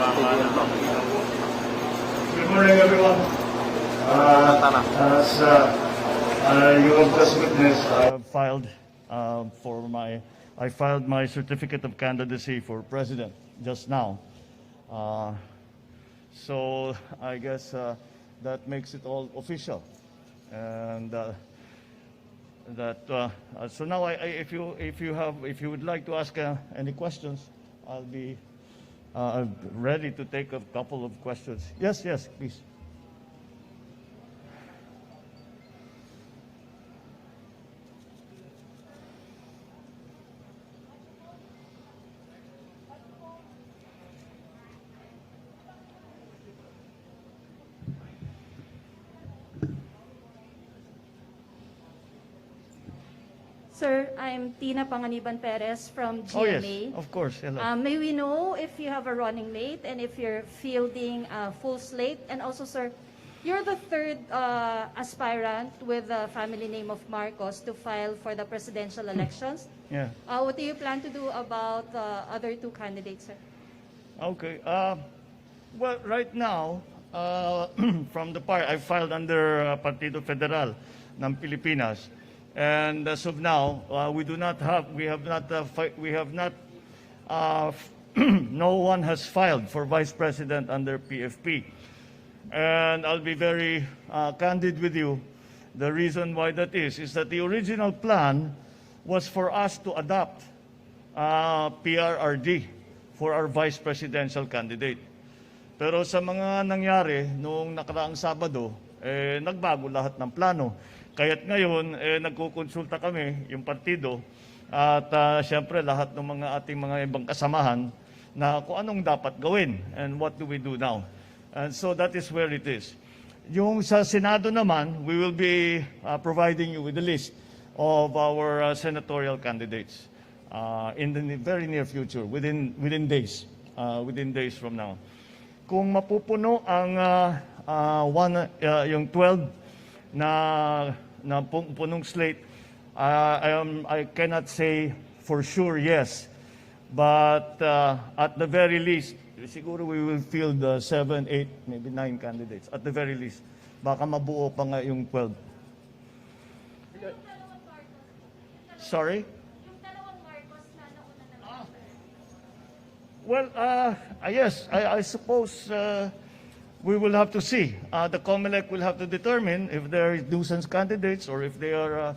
Good morning, everyone. As you have just witnessed, I filed my certificate of candidacy for president just now. So I guess that makes it all official, and so now if you would like to ask any questions, I'll be ready to take a couple of questions. Yes, please. Sir, I'm Tina Panganiban Perez from GMA. Oh yes, of course. Hello. May we know if you have a running mate and if you're fielding a full slate? And also, sir, you're the third aspirant with the family name of Marcos to file for the presidential elections. Yeah. What do you plan to do about the other two candidates, sir? Okay. Well, right now, from the part I filed under Partido Federal ng Pilipinas, and as of now, no one has filed for vice president under PFP. And I'll be very candid with you. The reason why that is that the original plan was for us to adopt PRRD for our vice presidential candidate. Pero sa mga nangyari noong nakaraang Sabado, nagbago lahat ng plano. Kaya't ngayon, nagkukonsulta kami, yung partido, at siyempre lahat ng ating mga ibang kasamahan na kung anong dapat gawin and what do we do now. And so that is where it is. Yung sa Senado naman, we will be providing you with a list of our senatorial candidates in the very near future, within days from now. Kung mapupuno ang yung 12 na punong slate, I cannot say for sure yes, but at the very least, siguro we will field 7, 8, maybe 9 candidates. At the very least, baka mabuo pa nga yung 12. Sorry? Well, yes, I suppose we will have to see. The COMELEC will have to determine if there are nuisance candidates or if they are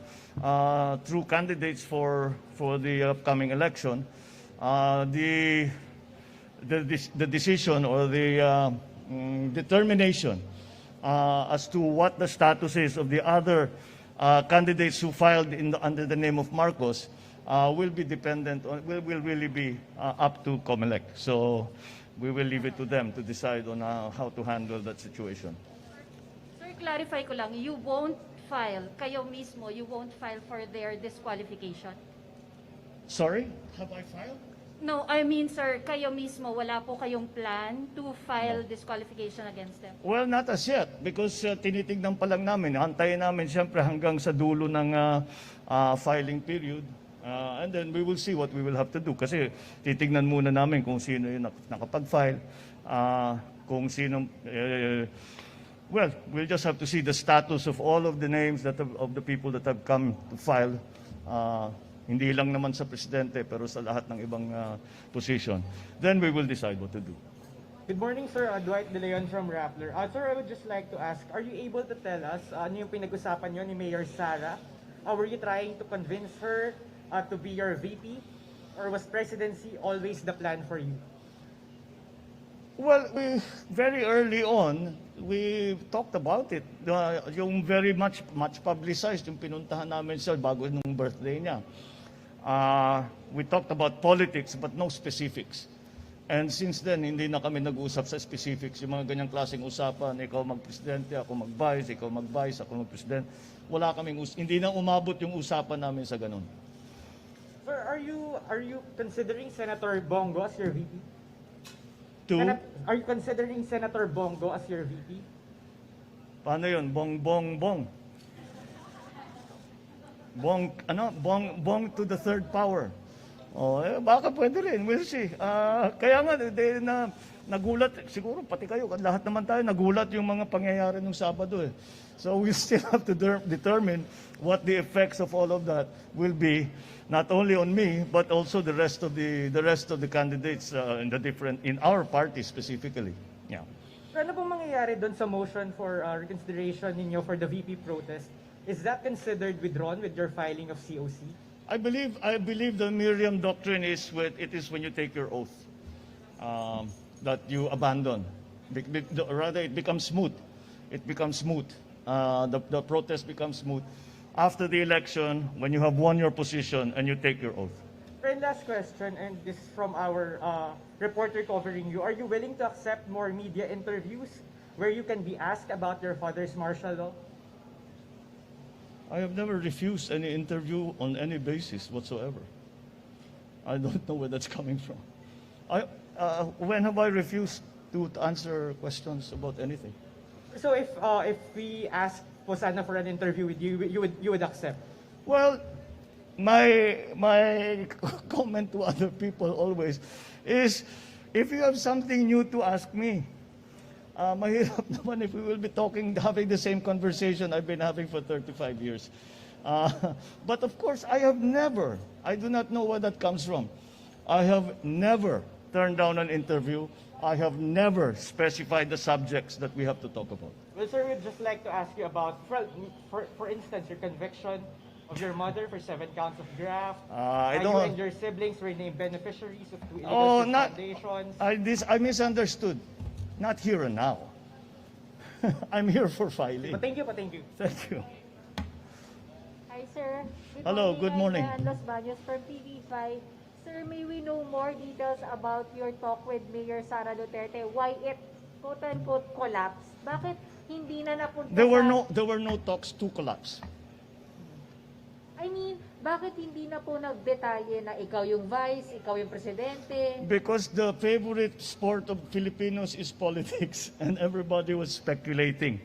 true candidates for the upcoming election. The decision or the determination as to what the status is of the other candidates who filed under the name of Marcos will be dependent on, will really be up to COMELEC. So we will leave it to them to decide on how to handle that situation. Sir, clarify ko lang, you won't file, kayo mismo, you won't file for their disqualification? Sorry? Have I filed? No, I mean, sir, kayo mismo, wala po kayong plan to file disqualification against them? Well, not as yet, because tinitignan pa lang namin. Antayin namin siyempre hanggang sa dulo ng filing period. And then we will see what we will have to do. Kasi titignan muna namin kung sino yung nakapag-file, kung sino... well, we'll just have to see the status of all of the names of the people that have come to file. Hindi lang naman sa presidente, pero sa lahat ng ibang position. Then we will decide what to do. Good morning, sir. Dwight De Leon from Rappler. Sir, I would just like to ask, are you able to tell us ano yung pinag-usapan nyo ni Mayor Sara? Were you trying to convince her to be your VP? Or was presidency always the plan for you? Well, very early on, we talked about it. Yung very much publicized, yung pinuntahan namin siya bago nung birthday niya. We talked about politics but no specifics. And since then, hindi na kami nag-usap sa specifics. Yung mga ganyang klaseng usapan, ikaw mag-presidente, ako mag-vice, ikaw mag-vice, ako mag-president. Wala kaming hindi na umabot yung usapan namin sa ganun. Sir, are you considering Senator Bongo as your VP? Are you considering Senator Bongo as your VP? Paano yun? Bong. Bong to the third power. Baka pwede rin. We'll see. Kaya nga, nagulat, siguro pati kayo, lahat naman tayo, nagulat yung mga pangyayari ng Sabado eh. So we still have to determine what the effects of all of that will be, not only on me, but also the rest of the candidates in our party specifically. Yeah. Ano pong mangyayari doon sa motion for reconsideration ninyo for the VP protest? Is that considered withdrawn with your filing of COC? I believe the Miriam doctrine is when you take your oath that you abandon. Rather, it becomes moot. It becomes moot. The protest becomes moot after the election when you have won your position and you take your oath. And last question, and this is from our reporter covering you. Are you willing to accept more media interviews where you can be asked about your father's martial law? I have never refused any interview on any basis whatsoever. I don't know where that's coming from. When have I refused to answer questions about anything? So if we ask po sana for an interview with you, you would accept? Well, my comment to other people always is, if you have something new to ask me, mahirap naman if we will be having the same conversation I've been having for 35 years. But of course, I do not know where that comes from. I have never turned down an interview. I have never specified the subjects that we have to talk about. Well, sir, we'd just like to ask you about, for instance, your conviction of your mother for 7 counts of graft. You and your siblings were named beneficiaries of 2 illegal foundations. I misunderstood. Not here and now. I'm here for filing. But thank you. Thank you. Hi, sir. Hello, good morning. Los Baños from TV5. Sir, may we know more details about your talk with Mayor Sara Duterte? Why it, quote-unquote, collapsed? Bakit hindi na napunta There were no talks to collapse. I mean, bakit hindi na po nagdetalye na ikaw yung vice, ikaw yung presidente? Because the favorite sport of Filipinos is politics, and everybody was speculating.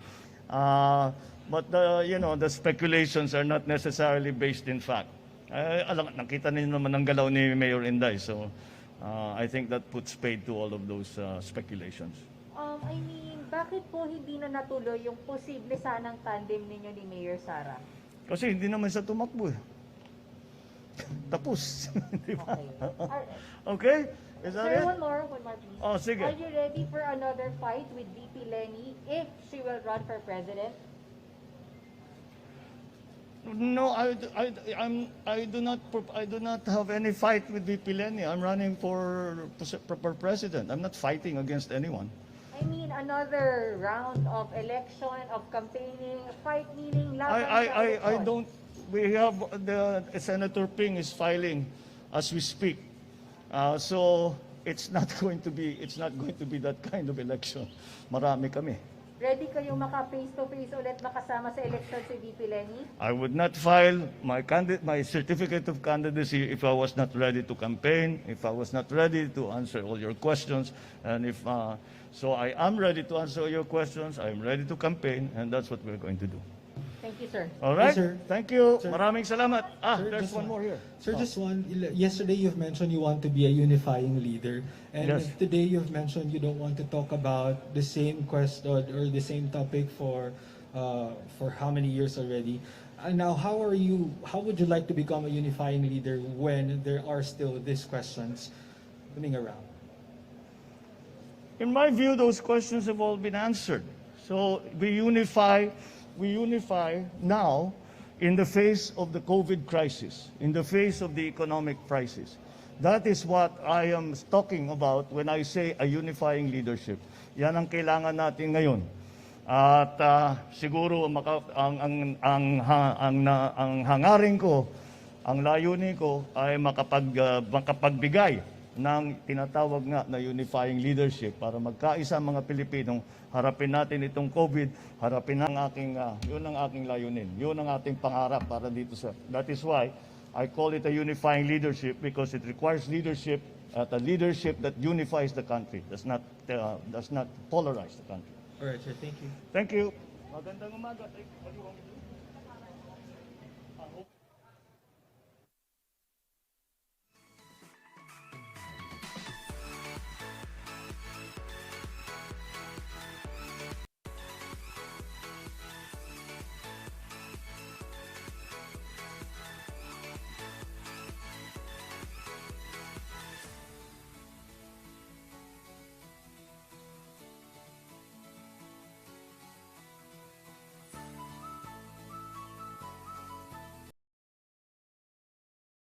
But the speculations are not necessarily based in fact. Nakita niyo naman ang galaw ni Mayor Inday, so I think that puts paid to all of those speculations. I mean, bakit po hindi na natuloy yung posible sanang tandem ninyo ni Mayor Sara? Kasi hindi naman siya tumakbo eh. Tapos. Di ba? Okay? Is that Sir, it? one more please. Oh, sige. Are you ready for another fight with VP Lenny if she will run for president? No, I do not have any fight with VP Lenny. I'm running for president. I'm not fighting against anyone. I mean, another round of election, of campaigning, fight meaning laban sa election. I don't. We have Senator Ping is filing as we speak, so it's not going to be that kind of election. Marami kami. Ready kayong maka-face-to-face ulit makasama sa election si VP Lenny? I would not file my certificate of candidacy if I was not ready to campaign, if I was not ready to answer all your questions, and so I am ready to answer your questions, I am ready to campaign, and that's what we're going to do. Thank you, sir. All right? Yes, sir. Thank you. Sir. Maraming salamat. Sir, There's just one more here. Sir, just one. Yesterday you've mentioned you want to be a unifying leader. And Yes. today you've mentioned you don't want to talk about the same question or the same topic for how many years already. And now, how would you like to become a unifying leader when there are still these questions coming around? In my view, those questions have all been answered. So we unify now in the face of the COVID crisis, in the face of the economic crisis. That is what I am talking about when I say a unifying leadership. Yan ang kailangan natin ngayon. At siguro ang hangarin ko, ang layunin ko ay makapagbigay ng tinatawag nga na unifying leadership para magkaisa ang mga Pilipino, harapin natin itong COVID, harapin ang yun ang aking layunin, yun ang ating pangarap para dito sa. That is why I call it a unifying leadership, because it requires leadership at a leadership that unifies the country, does not polarize the country. All right, sir. Thank you. Thank you. Magandang umaga. What do you want me to do?